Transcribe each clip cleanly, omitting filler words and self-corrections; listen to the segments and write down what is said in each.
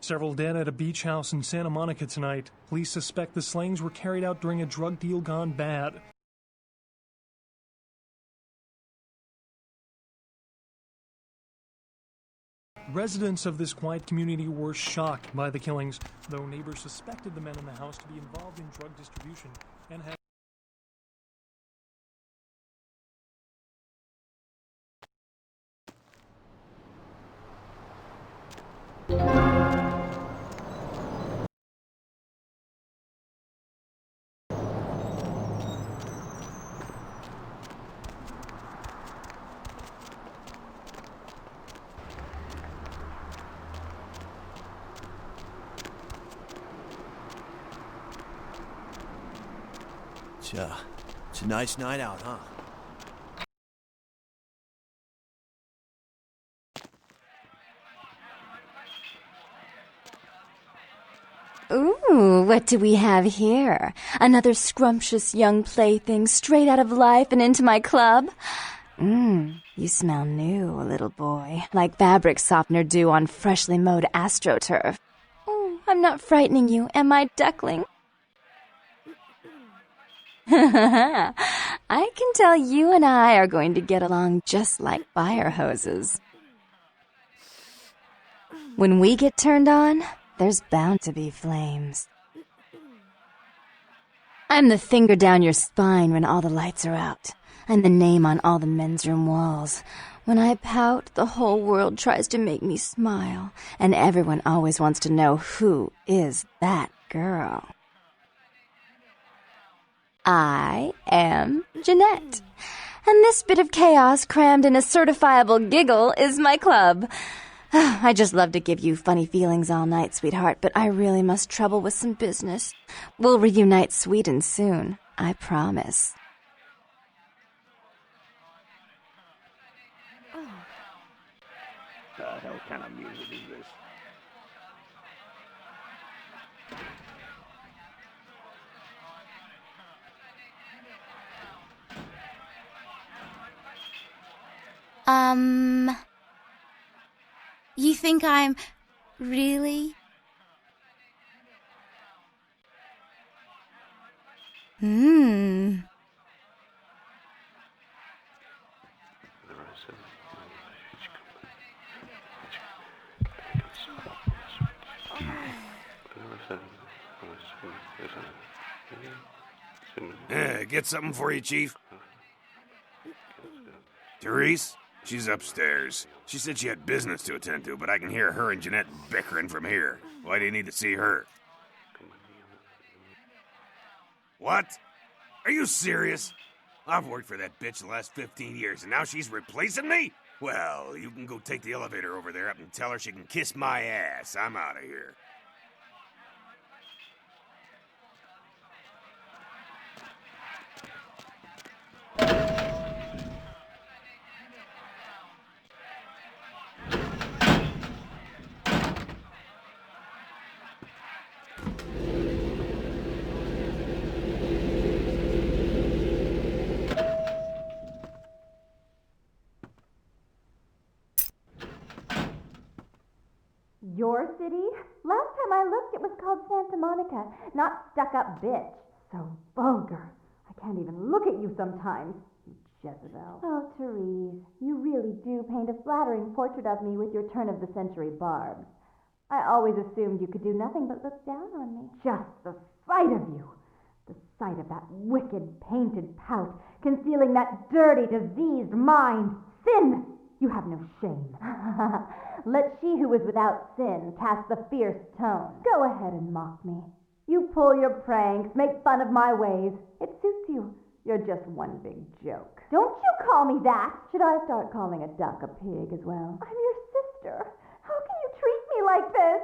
Several dead at a beach house in Santa Monica tonight. Police suspect the slayings were carried out during a drug deal gone bad. Residents of this quiet community were shocked by the killings, though neighbors suspected the men in the house to be involved in drug distribution and had It's a nice night out, huh? Ooh, what do we have here? Another scrumptious young plaything straight out of life and into my club? You smell new, little boy, like fabric softener dew on freshly mowed astroturf. Oh, I'm not frightening you, am I, duckling? I can tell you and I are going to get along just like fire hoses. When we get turned on, there's bound to be flames. I'm the finger down your spine when all the lights are out. I'm the name on all the men's room walls. When I pout, the whole world tries to make me smile, and everyone always wants to know who is that girl. I am Jeanette, and this bit of chaos crammed in a certifiable giggle is my club. I just love to give you funny feelings all night, sweetheart, but I really must trouble with some business. We'll reunite sweet and soon, I promise. The hell kind of music is this? You think I'm really? Get something for you, Chief? Therese? She's upstairs. She said she had business to attend to, but I can hear her and Jeanette bickering from here. Why do you need to see her? What? Are you serious? I've worked for that bitch the last 15 years, and now she's replacing me? Well, you can go take the elevator over there up and tell her she can kiss my ass. I'm out of here. Your city? Last time I looked, it was called Santa Monica, not stuck-up bitch. So vulgar. I can't even look at you sometimes, you Jezebel. Oh, Therese, you really do paint a flattering portrait of me with your turn-of-the-century barbs. I always assumed you could do nothing but look down on me. Just the sight of you. The sight of that wicked, painted pout, concealing that dirty, diseased mind. Sin! You have no shame. Let she who is without sin cast the fierce tone. Go ahead and mock me. You pull your pranks, make fun of my ways. It suits you. You're just one big joke. Don't you call me that. Should I start calling a duck a pig as well? I'm your sister. How can you treat me like this?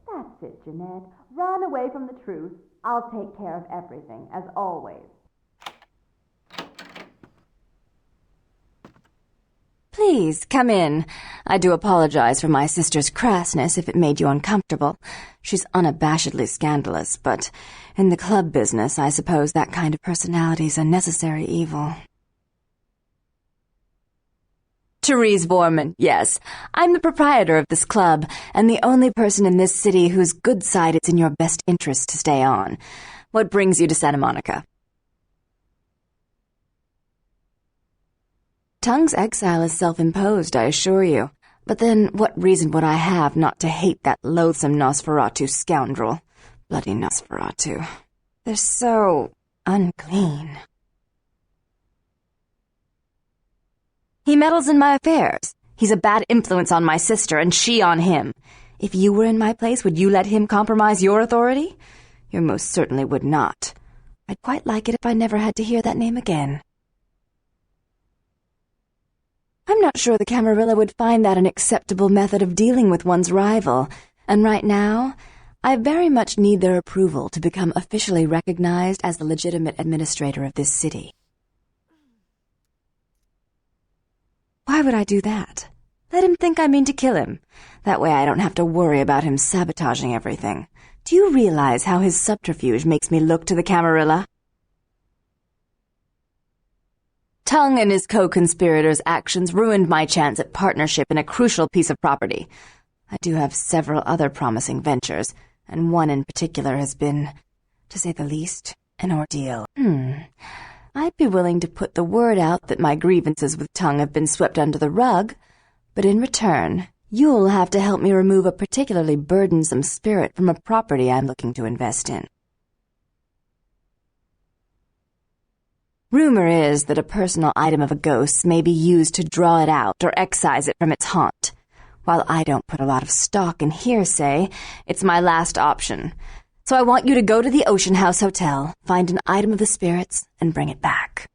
That's it, Jeanette. Run away from the truth. I'll take care of everything, as always. Please, come in. I do apologize for my sister's crassness if it made you uncomfortable. She's unabashedly scandalous, but in the club business, I suppose that kind of personality's a necessary evil. Therese Vorman, yes. I'm the proprietor of this club, and the only person in this city whose good side it's in your best interest to stay on. What brings you to Santa Monica? Tongue's exile is self-imposed, I assure you. But then what reason would I have not to hate that loathsome Nosferatu scoundrel? Bloody Nosferatu. They're so unclean. He meddles in my affairs. He's a bad influence on my sister, and she on him. If you were in my place, would you let him compromise your authority? You most certainly would not. I'd quite like it if I never had to hear that name again. I'm not sure the Camarilla would find that an acceptable method of dealing with one's rival, and right now, I very much need their approval to become officially recognized as the legitimate administrator of this city. Why would I do that? Let him think I mean to kill him. That way I don't have to worry about him sabotaging everything. Do you realize how his subterfuge makes me look to the Camarilla? Tongue and his co-conspirators' actions ruined my chance at partnership in a crucial piece of property. I do have several other promising ventures, and one in particular has been, to say the least, an ordeal. I'd be willing to put the word out that my grievances with Tongue have been swept under the rug, but in return, you'll have to help me remove a particularly burdensome spirit from a property I'm looking to invest in. Rumor is that a personal item of a ghost's may be used to draw it out or excise it from its haunt. While I don't put a lot of stock in hearsay, it's my last option. So I want you to go to the Ocean House Hotel, find an item of the spirits, and bring it back.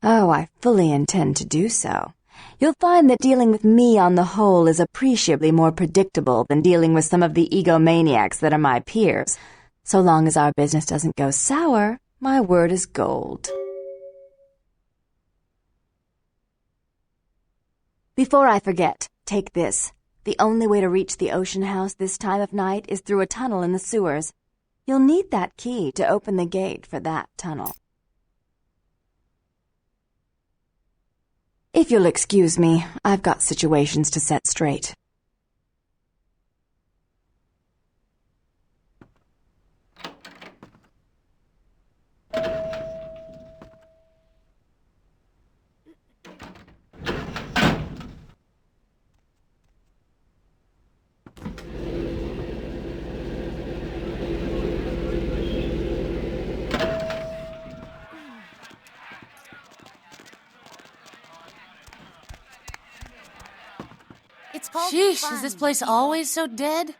Oh, I fully intend to do so. You'll find that dealing with me on the whole is appreciably more predictable than dealing with some of the egomaniacs that are my peers. So long as our business doesn't go sour, my word is gold. Before I forget, take this. The only way to reach the Ocean House this time of night is through a tunnel in the sewers. You'll need that key to open the gate for that tunnel. If you'll excuse me, I've got situations to set straight. Sheesh, is this place always so dead?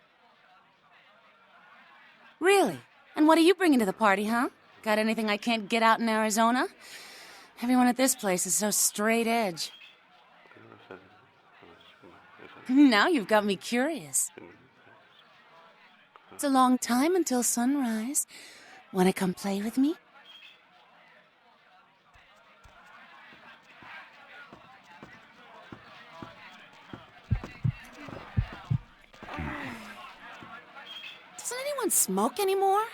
Really? And what are you bringing to the party, huh? Got anything I can't get out in Arizona? Everyone at this place is so straight edge. Now you've got me curious. It's a long time until sunrise. Want to come play with me? Doesn't anyone smoke anymore?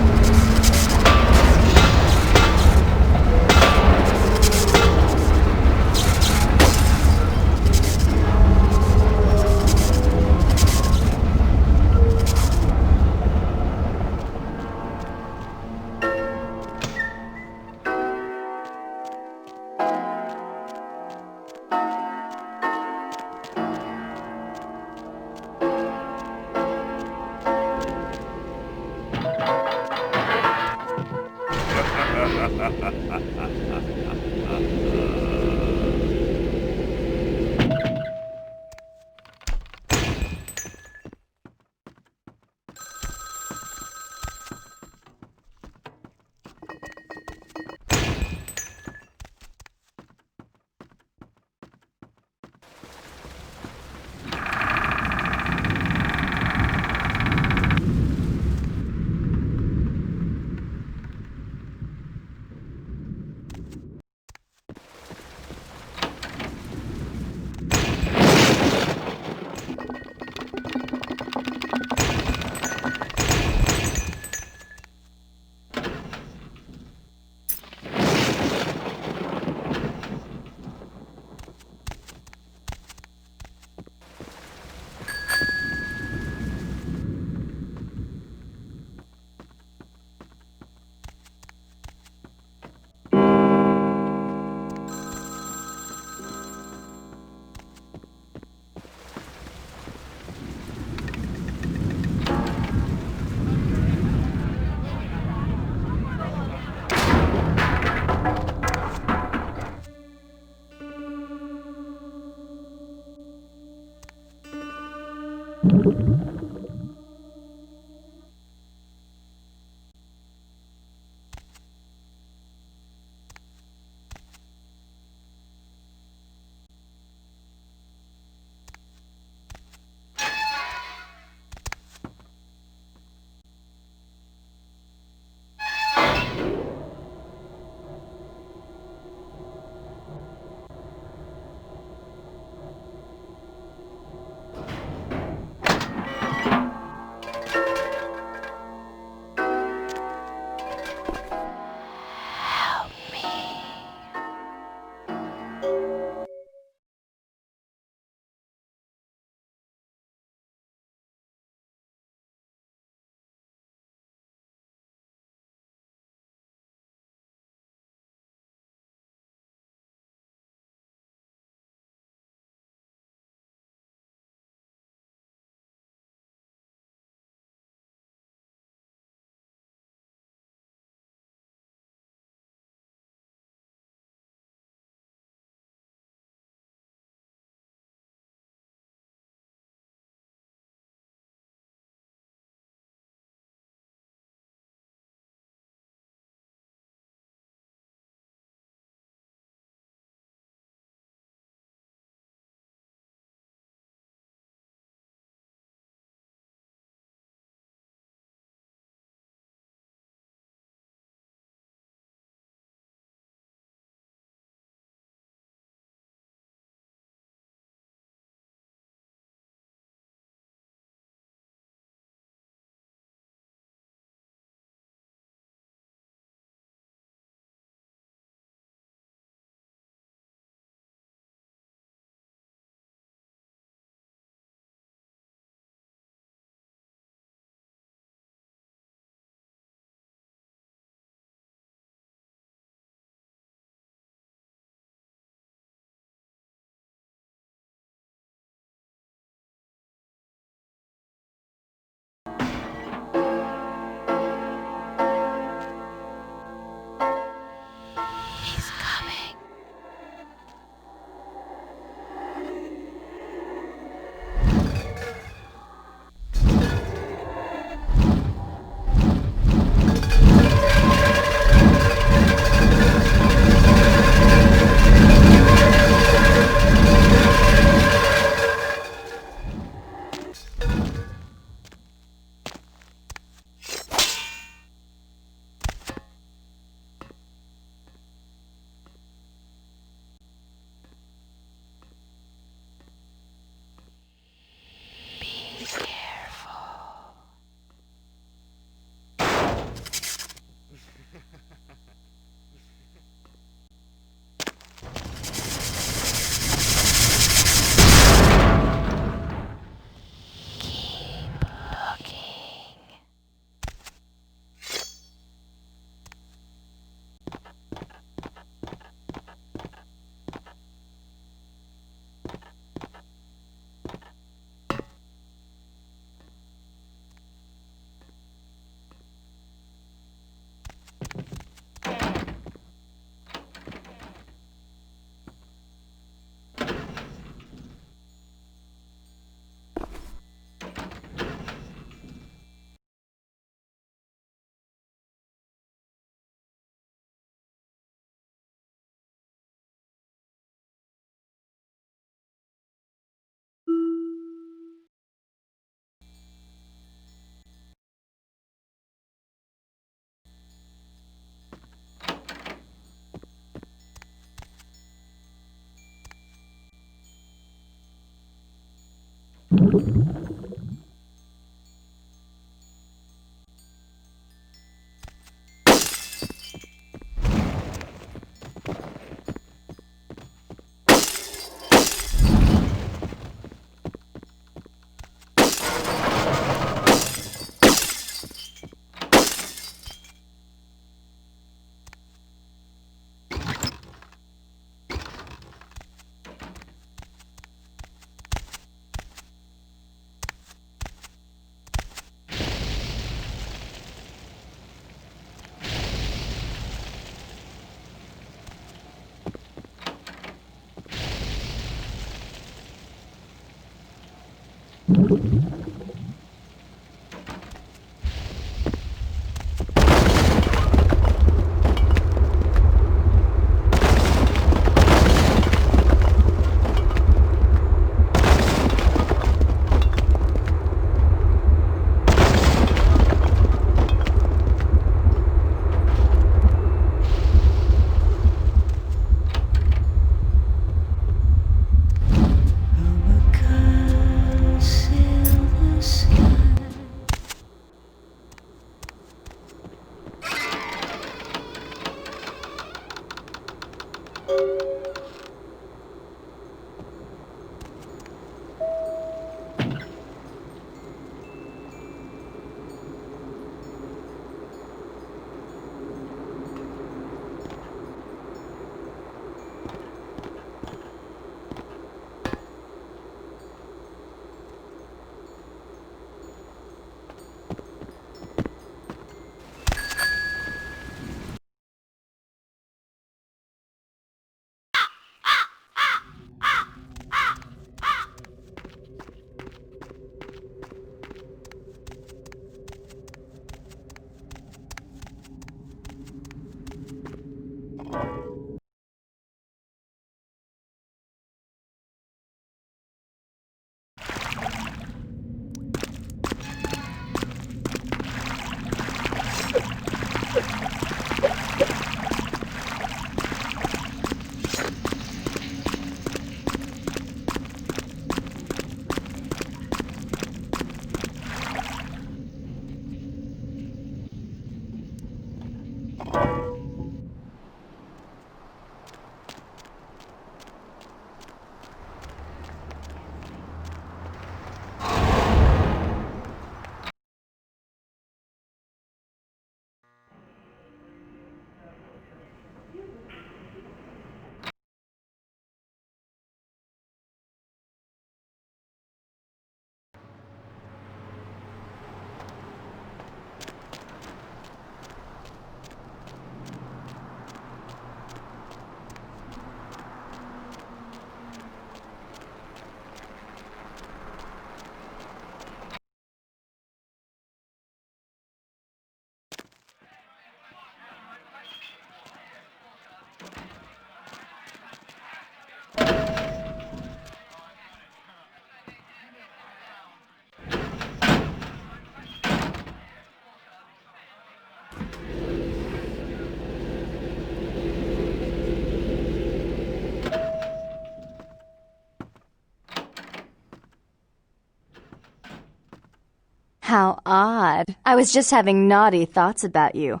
How odd. I was just having naughty thoughts about you.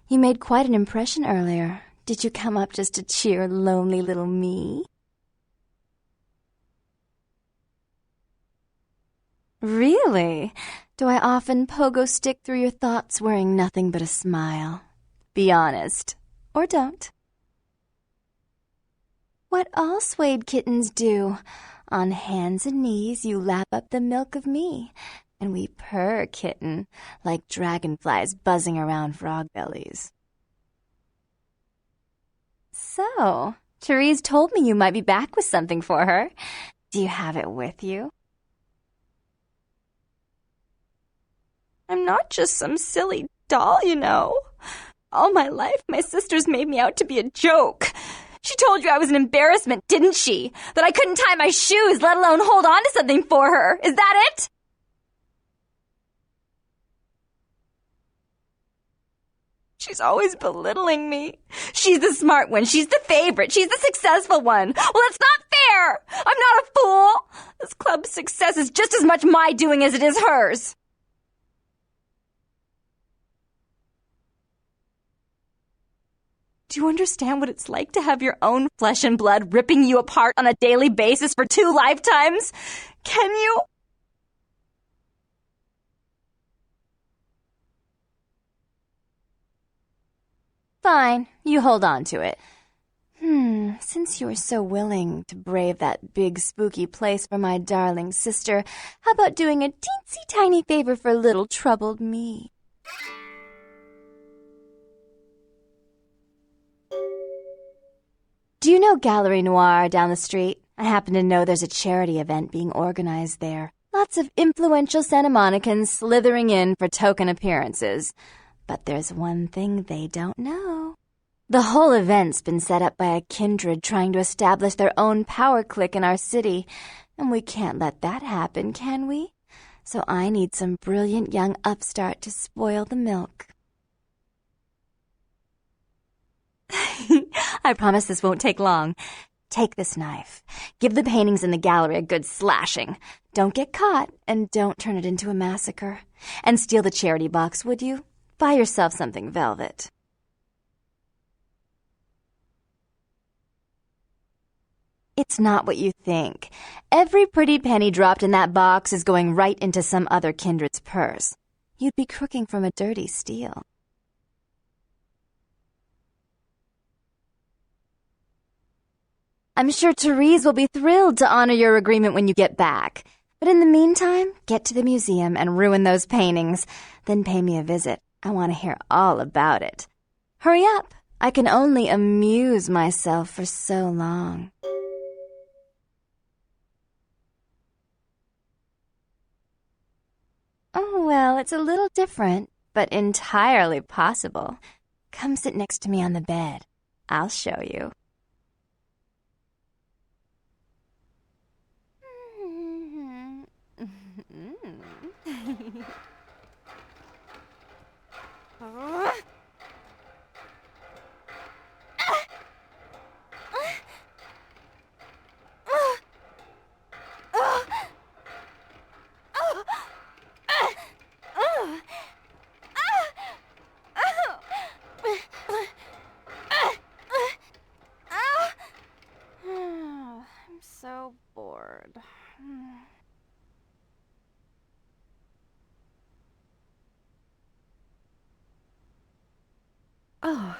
You made quite an impression earlier. Did you come up just to cheer lonely little me? Really? Do I often pogo stick through your thoughts wearing nothing but a smile? Be honest. Or don't. What all swayed kittens do. On hands and knees you lap up the milk of me. And we purr, kitten, like dragonflies buzzing around frog bellies. So, Therese told me you might be back with something for her. Do you have it with you? I'm not just some silly doll, you know. All my life, my sisters made me out to be a joke. She told you I was an embarrassment, didn't she? That I couldn't tie my shoes, let alone hold on to something for her. Is that it? She's always belittling me. She's the smart one. She's the favorite. She's the successful one. Well, it's not care! I'm not a fool! This club's success is just as much my doing as it is hers. Do you understand what it's like to have your own flesh and blood ripping you apart on a daily basis for 2 lifetimes? Can you? Fine, you hold on to it. Since you're so willing to brave that big spooky place for my darling sister, how about doing a teensy tiny favor for little troubled me? Do you know Gallery Noir down the street? I happen to know there's a charity event being organized there. Lots of influential Santa Monicans slithering in for token appearances. But there's one thing they don't know. The whole event's been set up by a kindred trying to establish their own power clique in our city, and we can't let that happen, can we? So I need some brilliant young upstart to spoil the milk. I promise this won't take long. Take this knife. Give the paintings in the gallery a good slashing. Don't get caught, and don't turn it into a massacre. And steal the charity box, would you? Buy yourself something velvet. It's not what you think. Every pretty penny dropped in that box is going right into some other kindred's purse. You'd be crooking from a dirty steal. I'm sure Therese will be thrilled to honor your agreement when you get back. But in the meantime, get to the museum and ruin those paintings. Then pay me a visit. I want to hear all about it. Hurry up. I can only amuse myself for so long. Oh, well, it's a little different, but entirely possible. Come sit next to me on the bed. I'll show you. I'm so bored. Oh.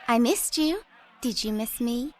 I missed you. Did you miss me?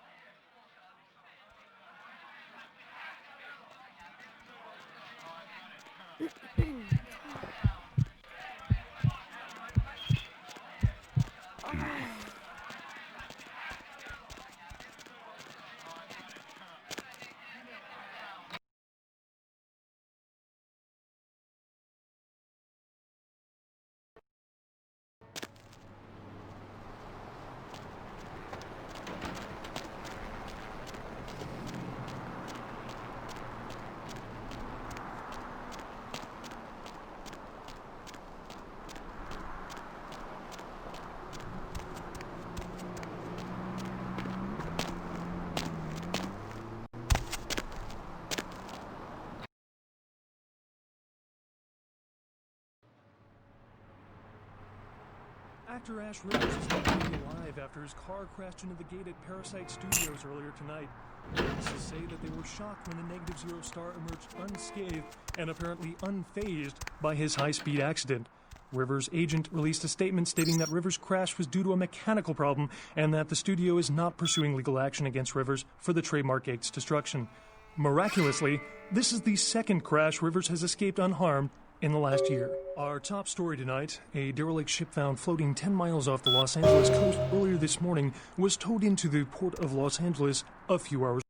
Actor Ash Rivers is likely alive after his car crashed into the gate at Parasite Studios earlier tonight. Witnesses say that they were shocked when the Negative Zero star emerged unscathed and apparently unfazed by his high-speed accident. Rivers' agent released a statement stating that Rivers' crash was due to a mechanical problem and that the studio is not pursuing legal action against Rivers for the trademark gate's destruction. Miraculously, this is the second crash Rivers has escaped unharmed in the last year. Our top story tonight, a derelict ship found floating 10 miles off the Los Angeles coast earlier this morning was towed into the port of Los Angeles a few hours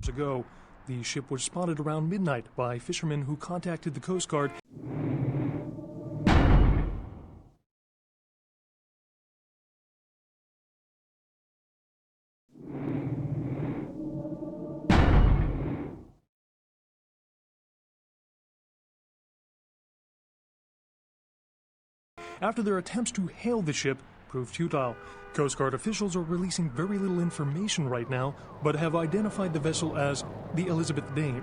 hours ago. The ship was spotted around midnight by fishermen who contacted the Coast Guard. After their attempts to hail the ship proved futile. Coast Guard officials are releasing very little information right now, but have identified the vessel as the Elizabeth Dane.